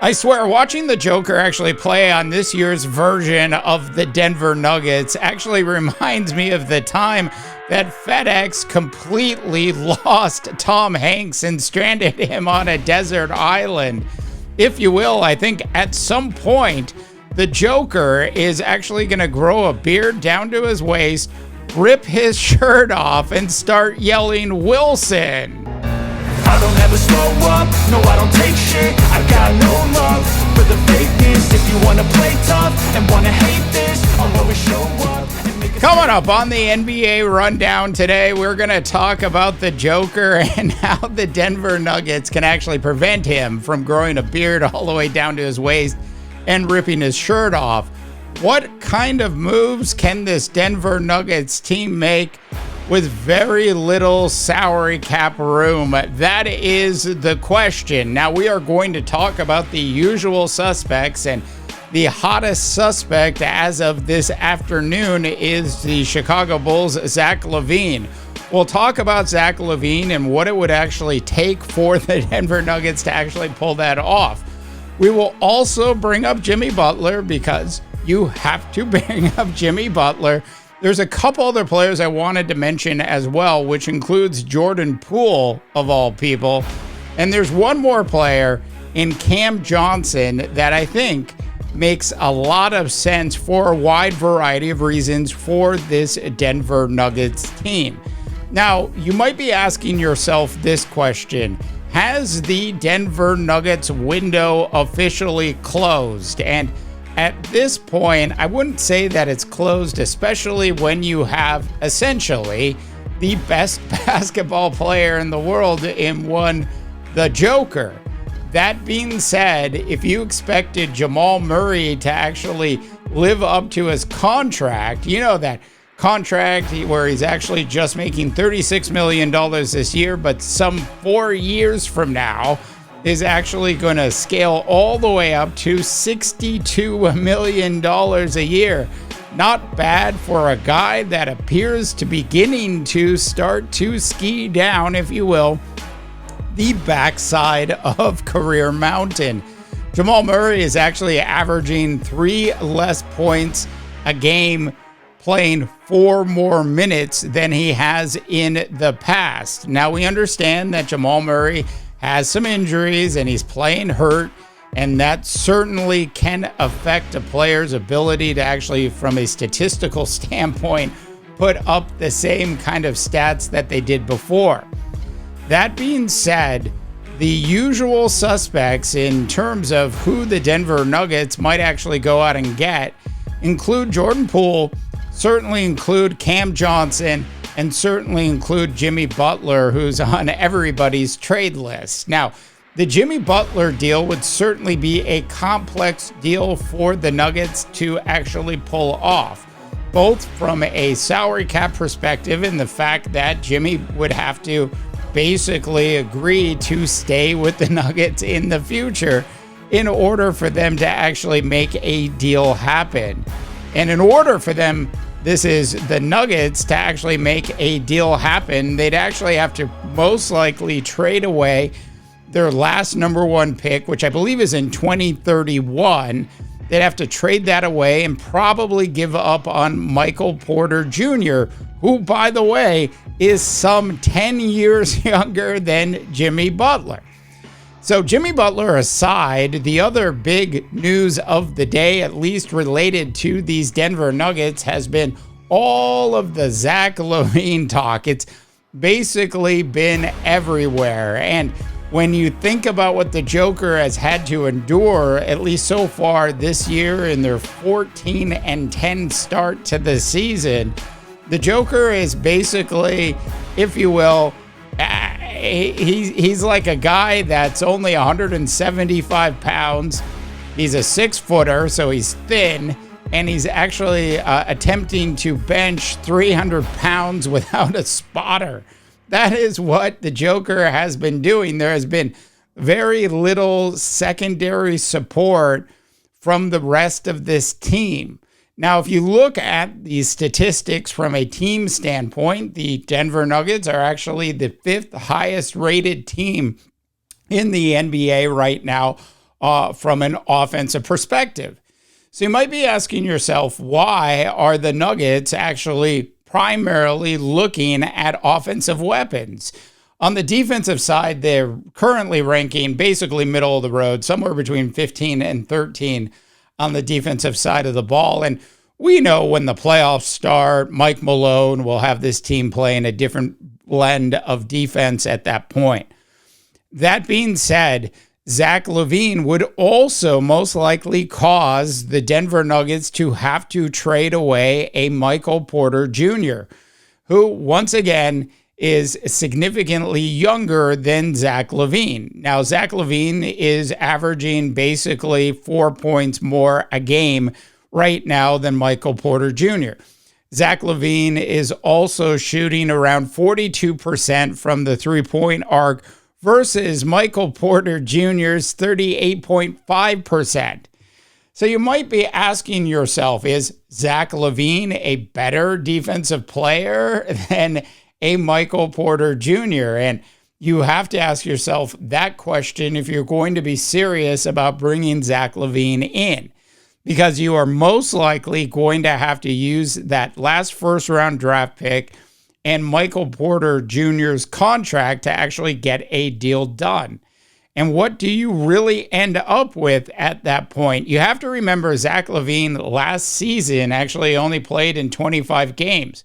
I swear, watching the Joker actually play on this year's version of the Denver Nuggets actually reminds me of the time that FedEx completely lost Tom Hanks and stranded him on a desert island. If you will, I think at some point, the Joker is actually going to grow a beard down to his waist, rip his shirt off, and start yelling, "Wilson!" I don't ever slow up, no I don't take shit. I got no love for the fakeness. If you wanna play tough and wanna hate this, I'll always show up and make Coming up on the NBA Rundown today, we're going to talk about the Joker and how the Denver Nuggets can actually prevent him from growing a beard all the way down to his waist and ripping his shirt off. What kind of moves can this Denver Nuggets team make with very little salary cap room? That is the question. Now, we are going to talk about the usual suspects, and the hottest suspect as of this afternoon is the Chicago Bulls' Zach LaVine. We'll talk about Zach LaVine and what it would actually take for the Denver Nuggets to actually pull that off. We will also bring up Jimmy Butler, because you have to bring up Jimmy Butler. There's a couple other players I wanted to mention as well, which includes Jordan Poole, of all people. And there's one more player in Cam Johnson that I think makes a lot of sense for a wide variety of reasons for this Denver Nuggets team. Now, you might be asking yourself this question: has the Denver Nuggets window officially closed? And at this point, I wouldn't say that it's closed, especially when you have essentially the best basketball player in the world in one, the Joker. That being said, if you expected Jamal Murray to actually live up to his contract, you know, that contract where he's actually just making $36 million this year, but some 4 years from now is actually going to scale all the way up to $62 million a year. Not bad for a guy that appears to be beginning to start to ski down, if you will, the backside of career mountain. Jamal Murray is actually averaging 3 less points a game, playing 4 more minutes than he has in the past. Now, we understand that Jamal Murray has some injuries and he's playing hurt, and that certainly can affect a player's ability to actually, from a statistical standpoint, put up the same kind of stats that they did before. That being said, the usual suspects in terms of who the Denver Nuggets might actually go out and get include Jordan Poole, certainly include Cam Johnson, and certainly include Jimmy Butler, who's on everybody's trade list. Now, the Jimmy Butler deal would certainly be a complex deal for the Nuggets to actually pull off, both from a salary cap perspective and the fact that Jimmy would have to basically agree to stay with the Nuggets in the future in order for them to actually make a deal happen. And in order for them, this is the Nuggets, to actually make a deal happen, they'd actually have to most likely trade away their last number 1 pick, which I believe is in 2031. They'd have to trade that away and probably give up on Michael Porter Jr., who, by the way, is some 10 years younger than Jimmy Butler. So Jimmy Butler aside, the other big news of the day, at least related to these Denver Nuggets, has been all of the Zach LaVine talk. It's basically been everywhere. And when you think about what the Joker has had to endure, at least so far this year in their 14-10 start to the season, the Joker is basically, if you will, he's like a guy that's only 175 pounds. He's a 6-footer, so he's thin, and he's actually attempting to bench 300 pounds without a spotter. That is what the Joker has been doing. There has been very little secondary support from the rest of this team. Now, if you look at these statistics from a team standpoint, the Denver Nuggets are actually the 5th highest rated team in the NBA right now, from an offensive perspective. So you might be asking yourself, why are the Nuggets actually primarily looking at offensive weapons? On the defensive side, they're currently ranking basically middle of the road, somewhere between 15 and 13 on the defensive side of the ball. And we know when the playoffs start, Mike Malone will have this team playing a different blend of defense at that point. That being said, Zach LaVine would also most likely cause the Denver Nuggets to have to trade away a Michael Porter Jr., who once again is significantly younger than Zach LaVine. Now, Zach LaVine is averaging basically 4 points more a game right now than Michael Porter Jr. Zach LaVine is also shooting around 42% from the three-point arc versus Michael Porter Jr.'s 38.5%. So you might be asking yourself, is Zach LaVine a better defensive player than a Michael Porter Jr.? And you have to ask yourself that question if you're going to be serious about bringing Zach LaVine in, because you are most likely going to have to use that last first-round draft pick and Michael Porter Jr.'s contract to actually get a deal done. And what do you really end up with at that point? You have to remember Zach LaVine last season actually only played in 25 games.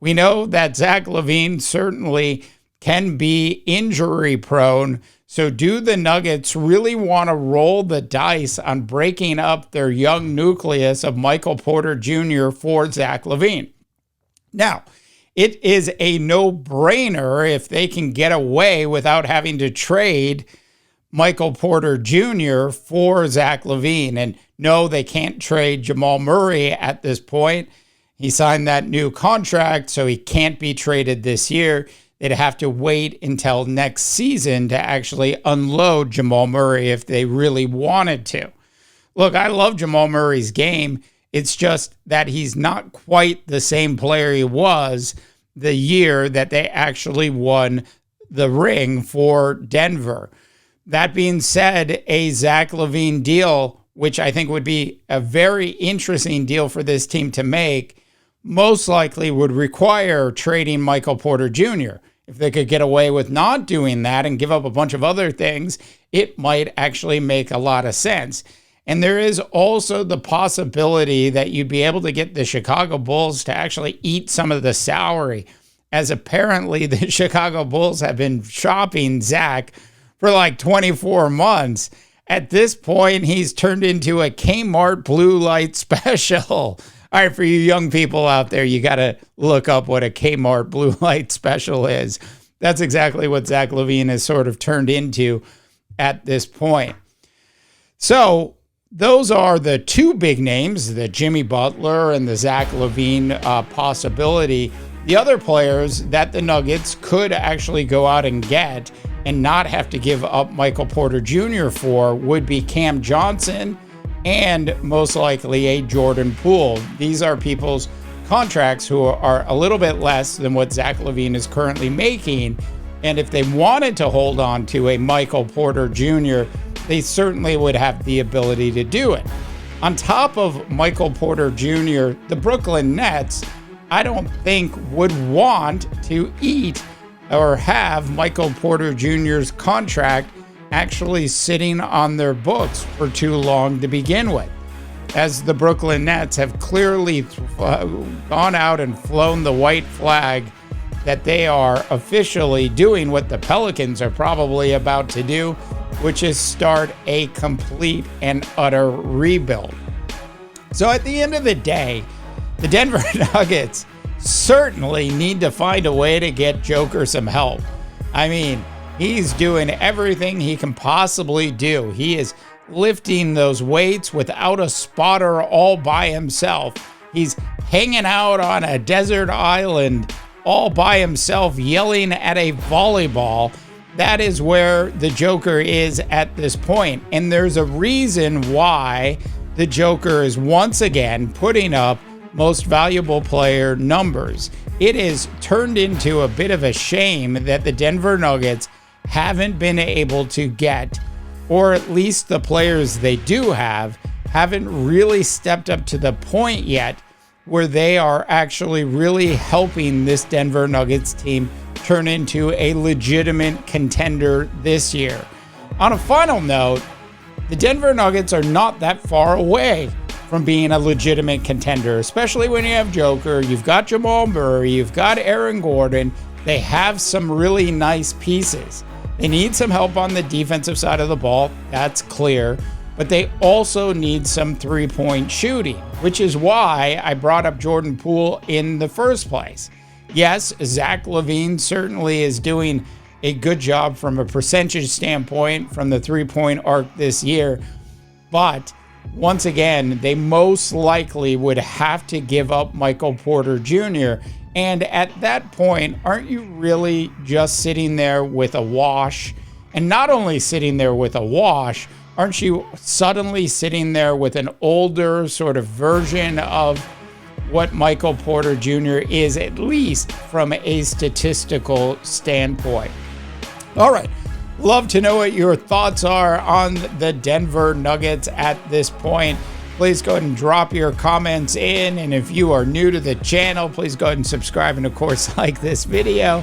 We know that Zach LaVine certainly can be injury prone. So do the Nuggets really want to roll the dice on breaking up their young nucleus of Michael Porter Jr. for Zach LaVine? Now, it is a no-brainer if they can get away without having to trade Michael Porter Jr. for Zach LaVine. And no, they can't trade Jamal Murray at this point. He signed that new contract, so he can't be traded this year. They'd have to wait until next season to actually unload Jamal Murray if they really wanted to. Look, I love Jamal Murray's game. It's just that he's not quite the same player he was the year that they actually won the ring for Denver. That being said, a Zach LaVine deal, which I think would be a very interesting deal for this team to make, most likely would require trading Michael Porter Jr. If they could get away with not doing that and give up a bunch of other things, it might actually make a lot of sense. And there is also the possibility that you'd be able to get the Chicago Bulls to actually eat some of the salary, as apparently the Chicago Bulls have been shopping Zach for like 24 months. At this point, he's turned into a Kmart blue light special. All right, for you young people out there, you got to look up what a Kmart blue light special is. That's exactly what Zach LaVine has sort of turned into at this point. So those are the two big names, the Jimmy Butler and the Zach LaVine possibility. The other players that the Nuggets could actually go out and get and not have to give up Michael Porter Jr. for would be Cam Johnson and most likely a Jordan Poole. These are people's contracts who are a little bit less than what Zach LaVine is currently making. And if they wanted to hold on to a Michael Porter Jr., they certainly would have the ability to do it. On top of Michael Porter Jr., the Brooklyn Nets, I don't think would want to eat or have Michael Porter Jr.'s contract actually sitting on their books for too long to begin with, as the Brooklyn Nets have clearly gone out and flown the white flag that they are officially doing what the Pelicans are probably about to do, which is start a complete and utter rebuild. So at the end of the day, the Denver Nuggets certainly need to find a way to get Joker some help. I mean, he's doing everything he can possibly do. He is lifting those weights without a spotter all by himself. He's hanging out on a desert island all by himself, yelling at a volleyball. That is where the Joker is at this point. And there's a reason why the Joker is once again putting up most valuable player numbers. It is turned into a bit of a shame that the Denver Nuggets haven't been able to get or at least the players they do have, haven't really stepped up to the point yet where they are actually really helping this Denver Nuggets team turn into a legitimate contender this year. On a final note, the Denver Nuggets are not that far away from being a legitimate contender, especially when you have Joker, you've got Jamal Murray, you've got Aaron Gordon. They have some really nice pieces. They need some help on the defensive side of the ball, that's clear, but they also need some three-point shooting, which is why I brought up Jordan Poole in the first place. Yes, Zach LaVine certainly is doing a good job from a percentage standpoint from the three-point arc this year, but once again, they most likely would have to give up Michael Porter Jr., and at that point, aren't you really just sitting there with a wash? And not only sitting there with a wash, aren't you suddenly sitting there with an older sort of version of what Michael Porter Jr. is, at least from a statistical standpoint? All right. Love to know what your thoughts are on the Denver Nuggets at this point. Please go ahead and drop your comments in. And if you are new to the channel, please go ahead and subscribe and, of course, like this video.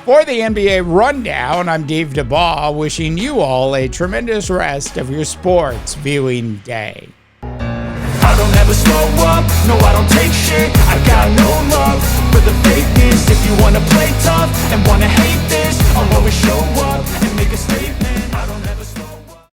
For the NBA Rundown, I'm Dave DeBaugh, wishing you all a tremendous rest of your sports viewing day. I don't ever slow up, no I don't take shit. I got no love for the fakeness. If you wanna play tough and wanna hate this, I'll always show up and make a statement.